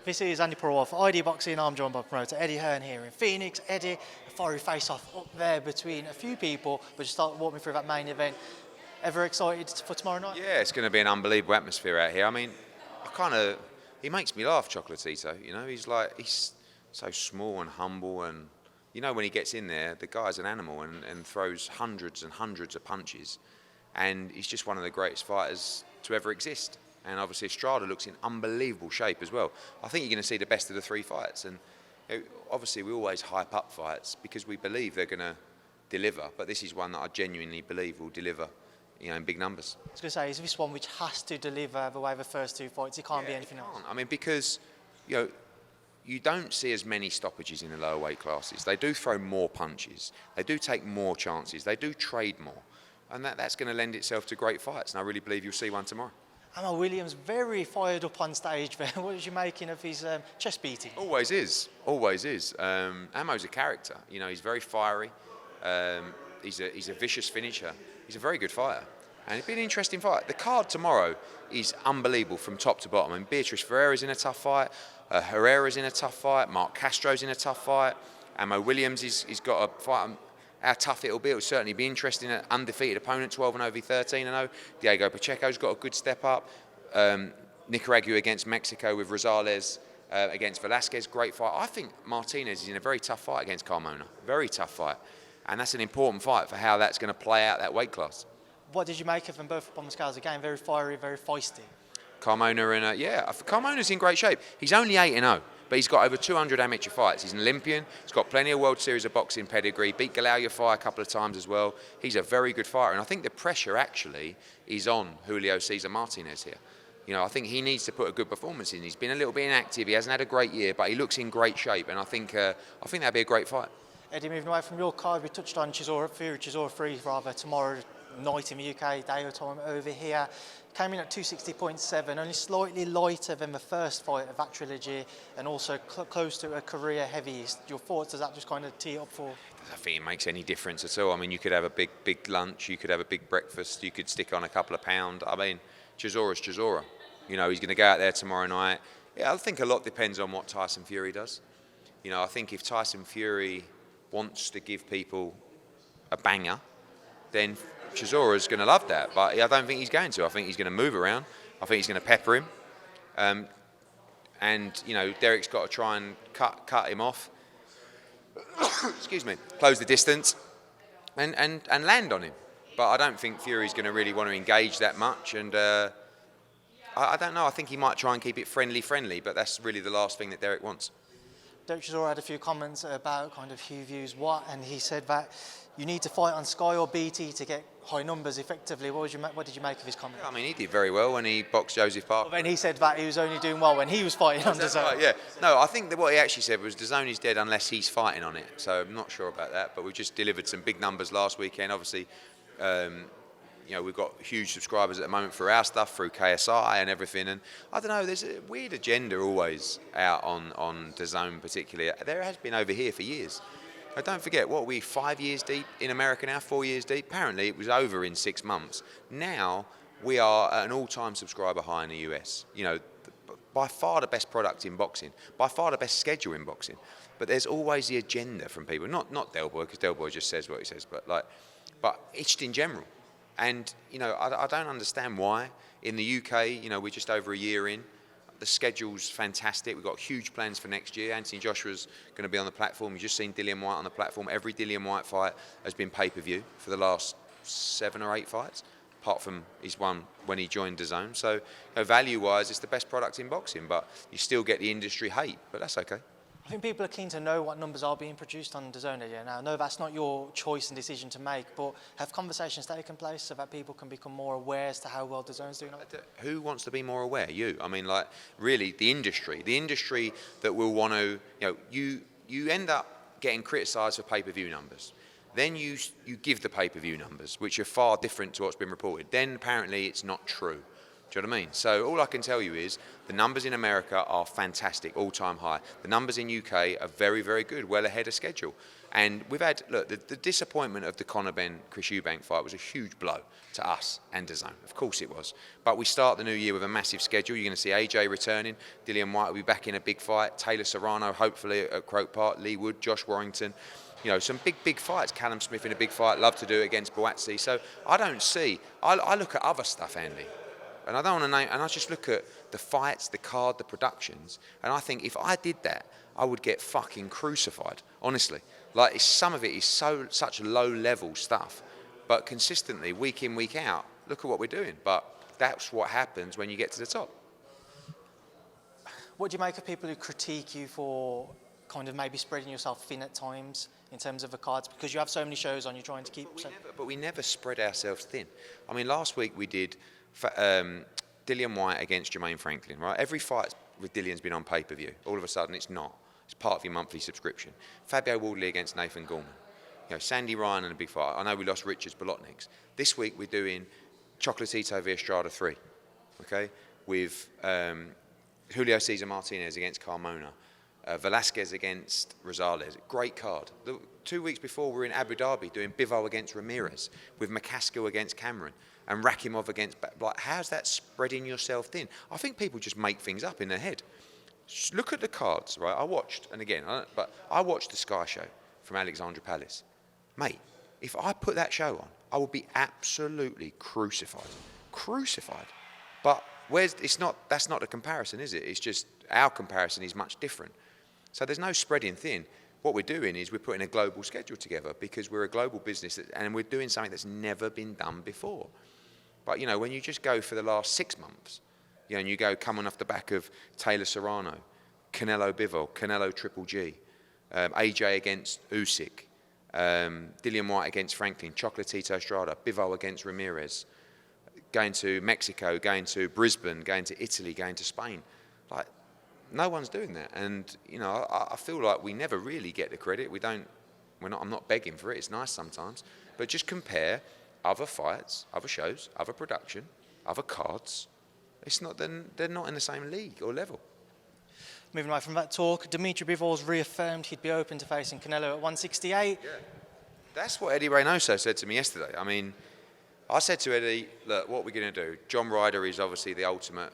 This is Andi Purewal for ID Boxing. I'm joined by promoter Eddie Hearn here in Phoenix. Eddie, a fiery face-off up there between a few people, but just start walking me through that main event. Ever excited for tomorrow night? Yeah, it's going to be an unbelievable atmosphere out here. I mean, he makes me laugh, Chocolatito. You know, he's so small and humble, and you know when he gets in there, the guy's an animal and throws hundreds and hundreds of punches, and he's just one of the greatest fighters to ever exist. And obviously Estrada looks in unbelievable shape as well. I think you're going to see the best of the three fights. And you know, obviously we always hype up fights because we believe they're going to deliver. But this is one that I genuinely believe will deliver, you know, in big numbers. I was going to say, is this one which has to deliver the way the first two fights? It can't be anything else. I mean, because you know, you don't see as many stoppages in the lower weight classes. They do throw more punches. They do take more chances. They do trade more. And that's going to lend itself to great fights. And I really believe you'll see one tomorrow. Jermall Williams very fired up on stage there. What was you making of his chest beating? Always is, always is. Ammo's a character. You know, he's very fiery. He's a vicious finisher. He's a very good fighter. And it'll be an interesting fight. The card tomorrow is unbelievable from top to bottom. I mean, Beatrice Ferreira's in a tough fight. Herrera's in a tough fight. Mark Castro's in a tough fight. Ammo Williams he's got a fight. How tough it'll be. It'll certainly be interesting. An undefeated opponent, 12-0 v 13-0. Diego Pacheco's got a good step up. Nicaragua against Mexico with Rosales against Velasquez, great fight. I think Martinez is in a very tough fight against Carmona. Very tough fight. And that's an important fight for how that's going to play out that weight class. What did you make of them both up on the scales again? Very fiery, very feisty. Carmona Carmona's in great shape. He's only 8-0. But he's got over 200 amateur fights. He's an Olympian. He's got plenty of World Series of Boxing pedigree. Beat Galao fight a couple of times as well. He's a very good fighter. And I think the pressure actually is on Julio Cesar Martinez here. You know, I think he needs to put a good performance in. He's been a little bit inactive. He hasn't had a great year, but he looks in great shape. And I think that'd be a great fight. Eddie, moving away from your card, we touched on Chisora 3 tomorrow night in the UK, day or time over here. Came in at 260.7, only slightly lighter than the first fight of that trilogy, and also close to a career heaviest. Your thoughts, does that just kind of tee up for? I don't think it makes any difference at all. I mean, you could have a big lunch, you could have a big breakfast, you could stick on a couple of pounds. I mean, Chisora's Chisora. You know, he's going to go out there tomorrow night. Yeah, I think a lot depends on what Tyson Fury does. You know, I think if Tyson Fury wants to give people a banger, then Chisora's going to love that, but I don't think he's going to. I think he's going to move around. I think he's going to pepper him. And, you know, Derek's got to try and cut him off. Excuse me. Close the distance and land on him. But I don't think Fury's going to really want to engage that much. And I don't know. I think he might try and keep it friendly, but that's really the last thing that Derek wants. Derek Chisora had a few comments about kind of who views what, and he said that you need to fight on Sky or BT to get high numbers effectively. What did you make of his comment? I mean, he did very well when he boxed Joseph Parker. Well, then he said that he was only doing well when he was fighting on DAZN. Right, yeah. No, I think that what he actually said was DAZN is dead unless he's fighting on it. So I'm not sure about that, but we've just delivered some big numbers last weekend. Obviously, you know, we've got huge subscribers at the moment for our stuff, through KSI and everything. And I don't know, there's a weird agenda always out on DAZN particularly. There has been over here for years. But don't forget, what are we, 5 years deep in America now, 4 years deep? Apparently it was over in 6 months. Now we are at an all-time subscriber high in the US. You know, by far the best product in boxing, by far the best schedule in boxing. But there's always the agenda from people, not Del Boy, because Del Boy just says what he says, but it's in general. And, you know, I don't understand why. In the UK, you know, we're just over a year in. The schedule's fantastic. We've got huge plans for next year. Anthony Joshua's going to be on the platform. You've just seen Dillian Whyte on the platform. Every Dillian Whyte fight has been pay-per-view for the last 7 or 8 fights, apart from his one when he joined DAZN. So, you know, value-wise, it's the best product in boxing, but you still get the industry hate, but that's okay. I think people are keen to know what numbers are being produced on DAZN here. Now, I know that's not your choice and decision to make, but have conversations taken place so that people can become more aware as to how well DAZN's doing? Who wants to be more aware? You. I mean, like, really, the industry that will want to, you know, you end up getting criticised for pay-per-view numbers. Then you give the pay-per-view numbers, which are far different to what's been reported. Then apparently it's not true. Do you know what I mean? So all I can tell you is the numbers in America are fantastic, all-time high. The numbers in UK are very, very good, well ahead of schedule. And we've had, look, the disappointment of the Conor Benn Chris Eubank fight was a huge blow to us and Dazn. Of course it was. But we start the new year with a massive schedule. You're going to see AJ returning. Dillian Whyte will be back in a big fight. Taylor-Serrano, hopefully, at Croke Park. Lee Wood, Josh Warrington. You know, some big fights. Callum Smith in a big fight. Love to do it against Buatsi. So I don't see... I look at other stuff, Andy. And I don't want to name... And I just look at the fights, the card, the productions. And I think if I did that, I would get fucking crucified, honestly. Like, some of it is such low-level stuff. But consistently, week in, week out, look at what we're doing. But that's what happens when you get to the top. What do you make of people who critique you for kind of maybe spreading yourself thin at times in terms of the cards? Because you have so many shows on, you're trying to keep... But we never spread ourselves thin. I mean, last week we did Dillian Whyte against Jermaine Franklin, right? Every fight with Dillian's been on pay-per-view. All of a sudden, it's not. It's part of your monthly subscription. Fabio Wardley against Nathan Gorman. You know, Sandy Ryan in a big fight. I know we lost Richards Bolotniks. This week we're doing Chocolatito v Estrada 3, okay? With Julio Cesar Martinez against Carmona. Velasquez against Rosales. Great card. 2 weeks before we were in Abu Dhabi doing Bivol against Ramirez, with McCaskill against Cameron, and Rakimov against... Like, how's that spreading yourself thin? I think people just make things up in their head. Just look at the cards, right? I watched the Sky Show from Alexandra Palace. Mate, if I put that show on, I would be absolutely crucified. Crucified. But that's not a comparison, is it? It's just our comparison is much different. So there's no spreading thin. What we're doing is we're putting a global schedule together because we're a global business and we're doing something that's never been done before. But, you know, when you just go for the last 6 months, you know, and you go coming off the back of Taylor-Serrano, Canelo Bivol, Canelo Triple G, AJ against Usyk, Dillian Whyte against Franklin, Chocolatito Estrada, Bivol against Ramirez, going to Mexico, going to Brisbane, going to Italy, going to Spain. Like, no one's doing that. And, you know, I feel like we never really get the credit. I'm not begging for it. It's nice sometimes. But just compare other fights, other shows, other production, other cards. It's not, they're not in the same league or level. Moving away from that talk, Dimitri Bivol's reaffirmed he'd be open to facing Canelo at 168. Yeah. That's what Eddie Reynoso said to me yesterday. I mean, I said to Eddie, look, what we're going to do, John Ryder is obviously the ultimate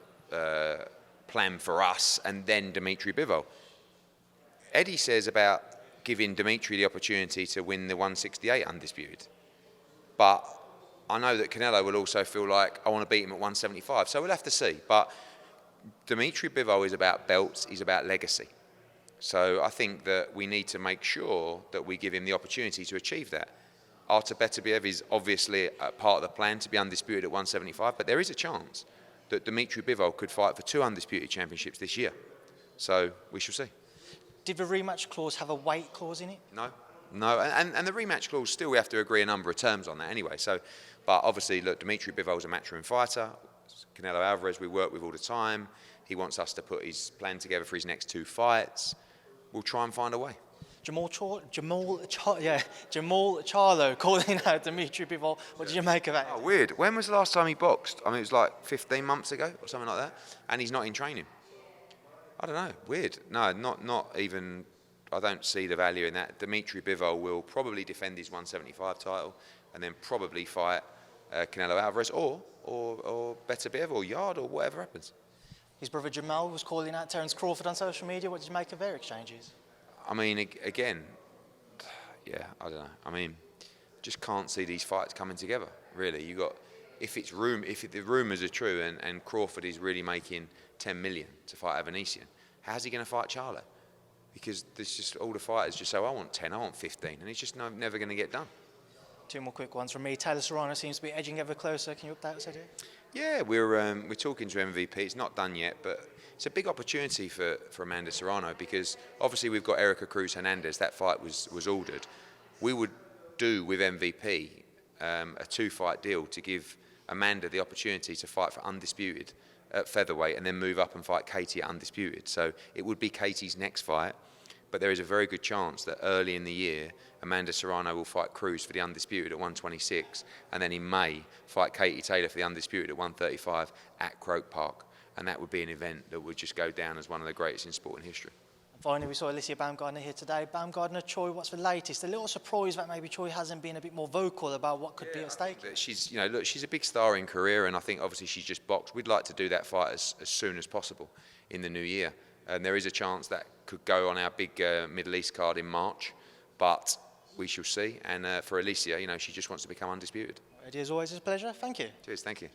plan for us, and then Dimitri Bivol. Eddie says about giving Dimitri the opportunity to win the 168 undisputed. But I know that Canelo will also feel like, I want to beat him at 175. So we'll have to see. But Dimitri Bivol is about belts. He's about legacy. So I think that we need to make sure that we give him the opportunity to achieve that. Artur Beterbiev is obviously a part of the plan to be undisputed at 175. But there is a chance that Dimitri Bivol could fight for 2 undisputed championships this year. So we shall see. Did the rematch clause have a weight clause in it? No. And the rematch clause, still we have to agree a number of terms on that anyway. So, but obviously, look, Dimitri Bivol's a matchroom fighter. Canelo Alvarez we work with all the time. He wants us to put his plan together for his next 2 fights. We'll try and find a way. Jermall Charlo calling out Dimitri Bivol. What did you make of that? Oh, weird. When was the last time he boxed? I mean, it was like 15 months ago or something like that. And he's not in training. I don't know. Weird. No, not even... I don't see the value in that. Dimitri Bivol will probably defend his 175 title and then probably fight Canelo Alvarez or Beterbiev or Yard or whatever happens. His brother Jermall was calling out Terence Crawford on social media. What did you make of their exchanges? I mean, again, yeah, I don't know. I mean, just can't see these fights coming together, really. You got, if the rumours are true and Crawford is really making 10 million to fight Avanesian, how's he going to fight Charlo? Because there's just all the fighters just say, I want 10, I want 15, and it's just never going to get done. 2 more quick ones from me. Taylor-Serrano seems to be edging ever closer. Can you update us, Eddie? Yeah, we're talking to MVP. It's not done yet, but it's a big opportunity for Amanda Serrano because obviously we've got Erica Cruz Hernandez. That fight was ordered. We would do with MVP a 2-fight deal to give Amanda the opportunity to fight for undisputed at featherweight and then move up and fight Katie at undisputed. So it would be Katie's next fight, but there is a very good chance that early in the year Amanda Serrano will fight Cruz for the undisputed at 126 and then in May fight Katie Taylor for the undisputed at 135 at Croke Park, and that would be an event that would just go down as one of the greatest in sport in history. Finally, we saw Alicia Baumgardner here today. Baumgardner, Choi, what's the latest? A little surprised that maybe Choi hasn't been a bit more vocal about what could be at stake. She's, you know, look, she's a big star in career, and I think obviously she's just boxed. We'd like to do that fight as soon as possible in the new year, and there is a chance that could go on our big Middle East card in March, but we shall see. And for Alicia, you know, she just wants to become undisputed. It is always a pleasure. Thank you. Cheers, thank you.